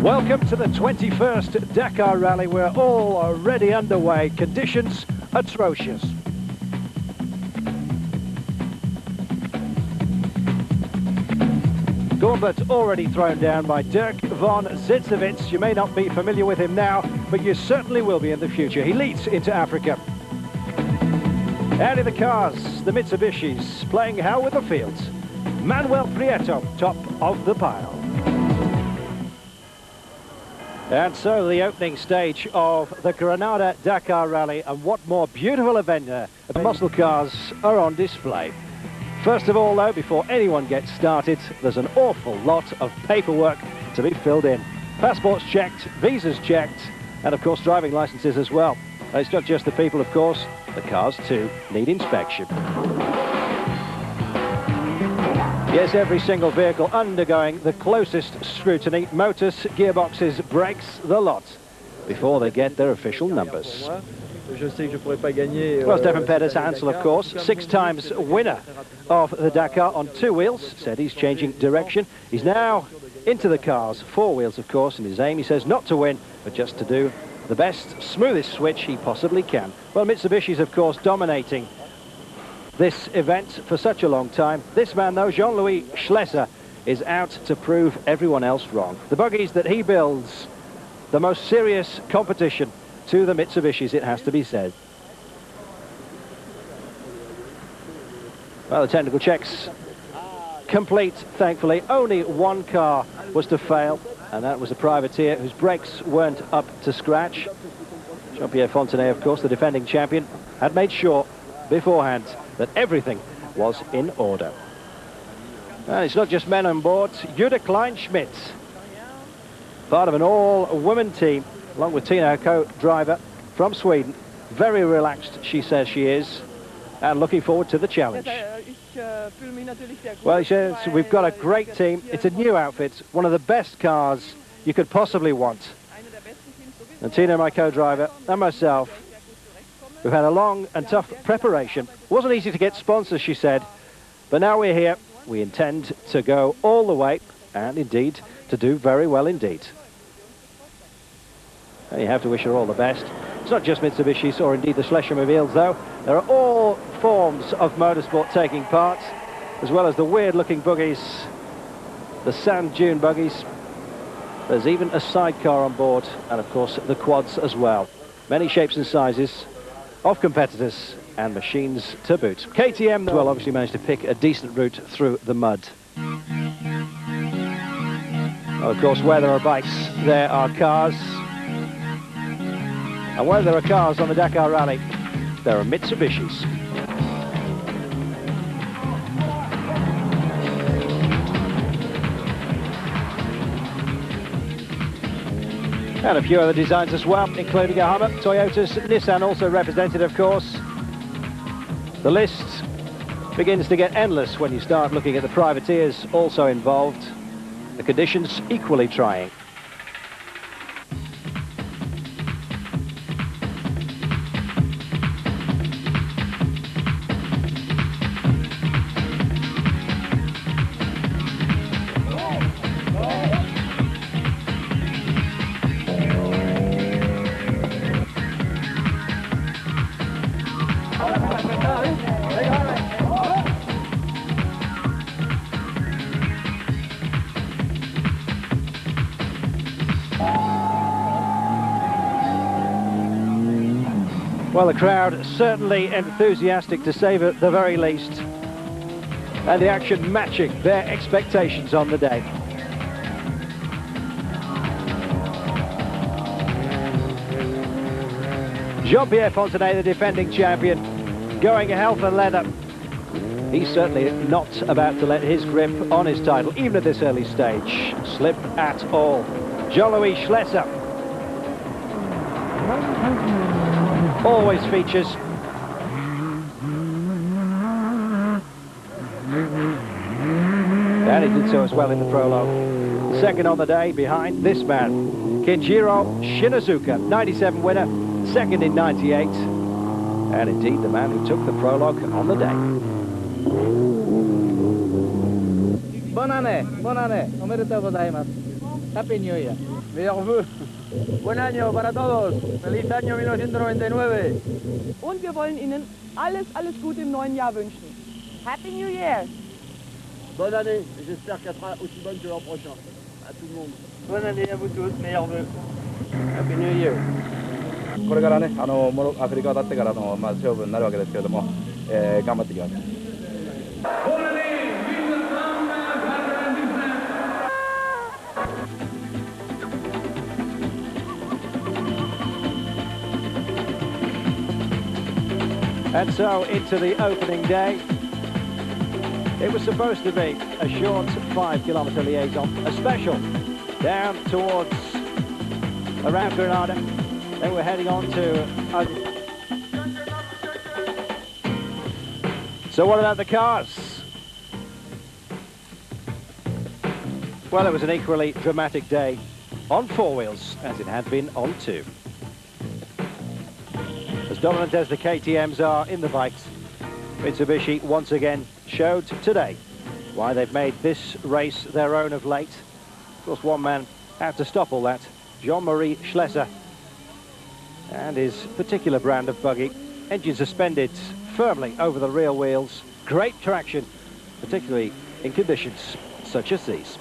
Welcome to the 21st Dakar Rally. We're all already underway. Conditions atrocious. Gauntlet already thrown down by Dirk von Zitzewitz. You may not be familiar with him now, but you certainly will be in the future. He leads into Africa. Out in the cars, the Mitsubishis, playing hell with the fields. Manuel Prieto, top of the pile. And so the opening stage of the Granada Dakar Rally, and what more beautiful event there. The muscle cars are on display. First of all though, before anyone gets started, there's an awful lot of paperwork to be filled in. Passports checked, visas checked, and of course driving licenses as well. It's not just the people, of course, the cars too need inspection. Yes, every single vehicle undergoing the closest scrutiny. Motors, gearboxes, brakes, the lot, before they get their official numbers. Well, Stefan Peters Hansel, of course, 6 times winner of the Dakar on 2 wheels, said he's changing direction. He's now into the cars, 4 wheels, of course, and his aim, he says, not to win, but just to do the best, smoothest switch he possibly can. Well, Mitsubishi's, of course, dominating this event for such a long time. This man, though, Jean-Louis Schlesser, is out to prove everyone else wrong. The buggies that he builds, the most serious competition to the Mitsubishis, it has to be said. Well, the technical checks complete, thankfully. Only 1 car was to fail, and that was a privateer whose brakes weren't up to scratch. Jean-Pierre Fontenay, of course, the defending champion, had made sure beforehand that everything was in order. And it's not just men on board. Jutta Kleinschmidt, part of an all-women team, along with Tina, her co-driver from Sweden. Very relaxed, she says she is, and looking forward to the challenge. Well, she says, we've got a great team. It's a new outfit, one of the best cars you could possibly want. And Tina, my co-driver, and myself, we've had a long and tough preparation. It wasn't easy to get sponsors, she said, but now we're here. We intend to go all the way, and indeed, to do very well indeed. And you have to wish her all the best. It's not just Mitsubishis or indeed the Schlesser-Mobiles, though. There are all forms of motorsport taking part, as well as the weird-looking buggies, the sand dune buggies. There's even a sidecar on board, and of course the quads as well. Many shapes and sizes of competitors and machines to boot. KTM, well, obviously managed to pick a decent route through the mud. Well, of course, where there are bikes, there are cars. And where there are cars on the Dakar Rally, there are Mitsubishis. And a few other designs as well, including a Hummer, Toyotas, Nissan also represented, of course. The list begins to get endless when you start looking at the privateers also involved. The conditions equally trying. Well, the crowd certainly enthusiastic, to say at the very least, and the action matching their expectations on the day. Jean-Pierre Fontenay, the defending champion, going hell for leather. He's certainly not about to let his grip on his title, even at this early stage, slip at all. Jean-Louis Schlesser always features. And he did so as well in the prologue. Second on the day behind this man, Kinjiro Shinazuka, 97 winner, second in 98. And indeed the man who took the prologue on the day. Bonne année, omedetou gozaimasu. Happy New Year. Meilleurs vœux. Buen año para todos. Feliz año 1999. Und wir wollen Ihnen alles Gute im neuen Jahr wünschen. Happy New Year. Bonne année. J'espère qu'elle sera aussi bonne que l'an prochain. À tout le monde. Bonne année à vous tous. Meilleurs vœux. Happy New Year. これからね、アフリカ渡ってからの、勝負になるわけですけれども、頑張っていきます。And so into the opening day. It was supposed to be a short 5-kilometre liaison, a special down towards around Granada. Then we're heading on to... So what about the cars? Well, it was an equally dramatic day on four wheels as it had been on two. As dominant as the KTMs are in the bikes, Mitsubishi once again showed today why they've made this race their own of late. Of course, one man had to stop all that, Jean-Marie Schlesser, and his particular brand of buggy, engine suspended firmly over the rear wheels, great traction, particularly in conditions such as these.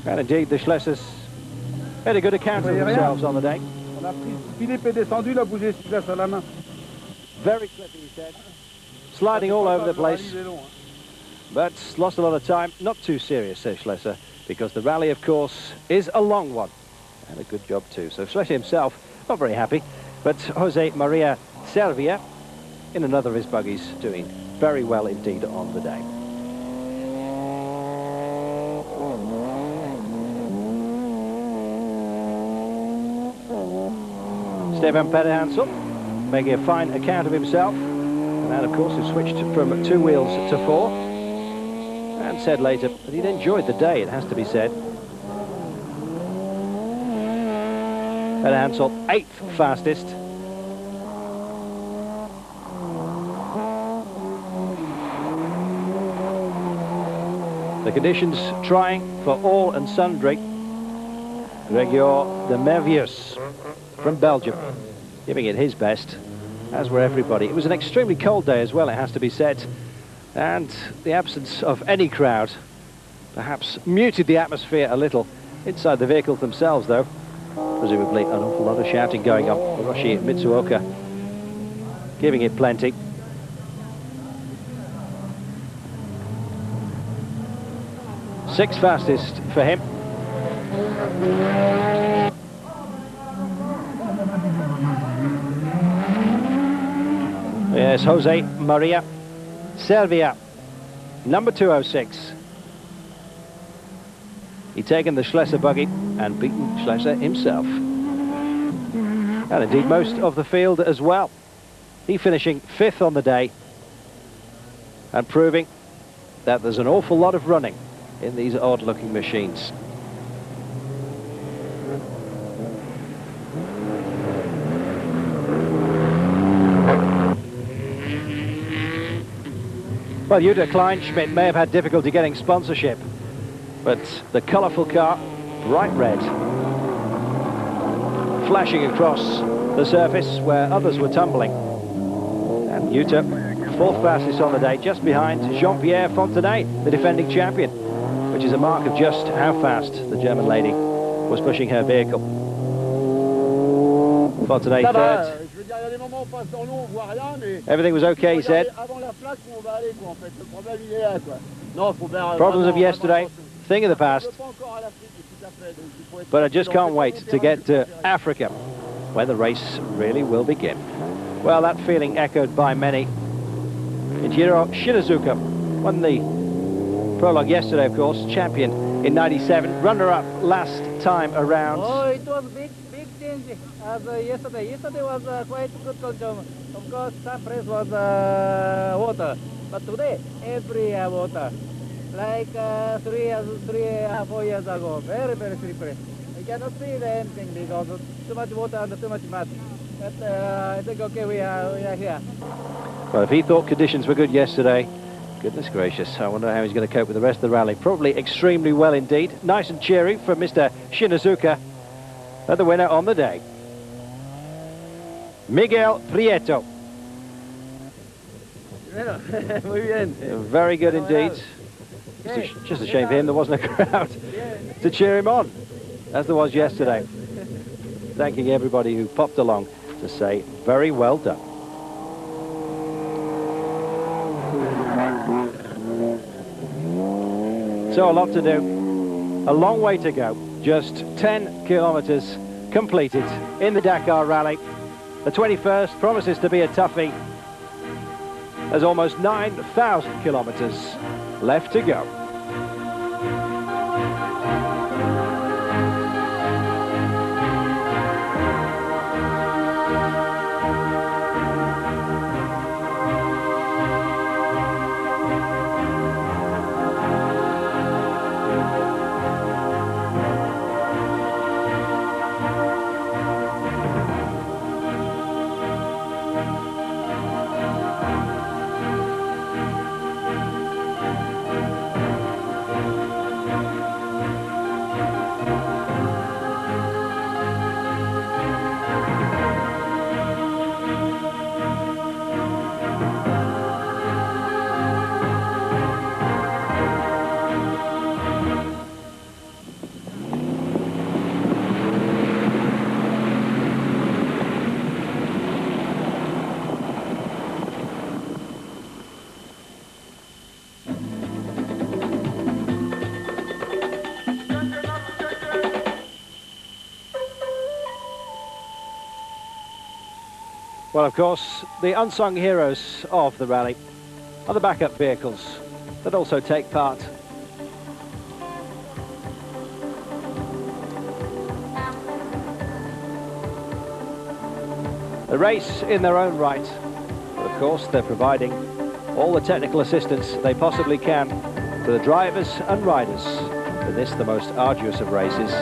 And indeed, the Schlessers had a good account of themselves on the day. Philippe est descendu, il a bougé Schlesser la main. Very clippy, he said. Sliding all over the place. But lost a lot of time. Not too serious, says Schlesser, because the rally, of course, is a long one. And a good job, too. So Schlesser himself, not very happy. But Jose Maria Servia, in another of his buggies, doing very well indeed on the day. Stefan Pederhansel making a fine account of himself, and that of course has switched from 2 wheels to 4, and said later that he'd enjoyed the day, it has to be said. Pederhansel 8th fastest. The conditions trying for all and sundry. Gregor de Mervius from Belgium, giving it his best, as were everybody. It was an extremely cold day as well, it has to be said, and the absence of any crowd perhaps muted the atmosphere a little. Inside the vehicles themselves, though, presumably an awful lot of shouting going on. Hiroshi Mitsuoka giving it plenty. Sixth fastest for him. Yes, Jose Maria Servia, number 206. He'd taken the Schlesser buggy and beaten Schlesser himself. And indeed most of the field as well. He finishing 5th on the day and proving that there's an awful lot of running in these odd-looking machines. Well, Jutta Kleinschmidt may have had difficulty getting sponsorship, but the colourful car, bright red, flashing across the surface where others were tumbling. And Jutta, 4th fastest on the day, just behind Jean-Pierre Fontenay, the defending champion, which is a mark of just how fast the German lady was pushing her vehicle. Fontenay 3rd. Everything was okay, he said. Problems of yesterday, thing of the past. But I just can't wait to get to Africa, where the race really will begin. Well, that feeling echoed by many. Ichiro Shinazuka won the Prologue yesterday, of course, champion in '97, runner-up last time around. Oh, it was big change as yesterday. Yesterday was quite good condition. Of course, some race was water, but today every water. Like 4 years ago, very slippery. I cannot see anything because too much water and too much mud. But I think okay, we are here. Well, if he thought conditions were good yesterday, goodness gracious, I wonder how he's going to cope with the rest of the rally. Probably extremely well indeed. Nice and cheery from Mr. Shinazuka, and the winner on the day, Miguel Prieto. Very good indeed. Just a shame for him there wasn't a crowd to cheer him on, as there was yesterday. Thanking everybody who popped along to say very well done. So a lot to do, a long way to go. Just 10 kilometres completed in the Dakar Rally. The 21st promises to be a toughie. There's almost 9,000 kilometres left to go. Well, of course, the unsung heroes of the rally are the backup vehicles that also take part. A race in their own right, but of course they're providing all the technical assistance they possibly can to the drivers and riders in this, the most arduous of races.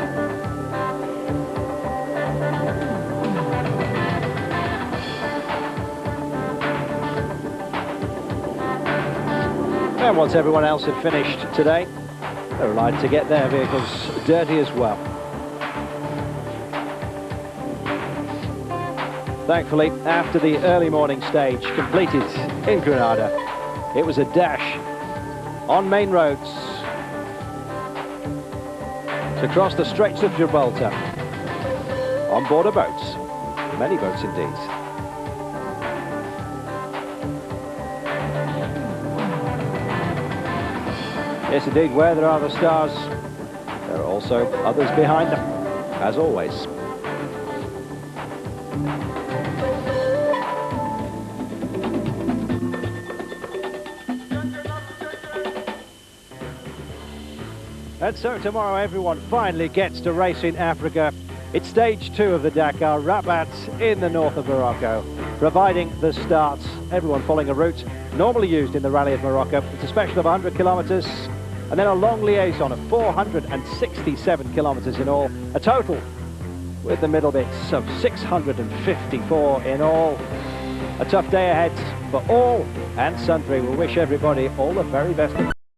And once everyone else had finished today, they were allowed to get their vehicles dirty as well. Thankfully, after the early morning stage completed in Granada, it was a dash on main roads to cross the Straits of Gibraltar on board of boats, many boats indeed. Yes, indeed, where there are the stars, there are also others behind them, as always. And so tomorrow everyone finally gets to race in Africa. It's stage 2 of the Dakar, Rabat in the north of Morocco, providing the starts. Everyone following a route normally used in the Rally of Morocco. It's a special of 100 kilometres. And then a long liaison of 467 kilometres in all. A total, with the middle bits, of 654 in all. A tough day ahead for all and sundry. We'll wish everybody all the very best.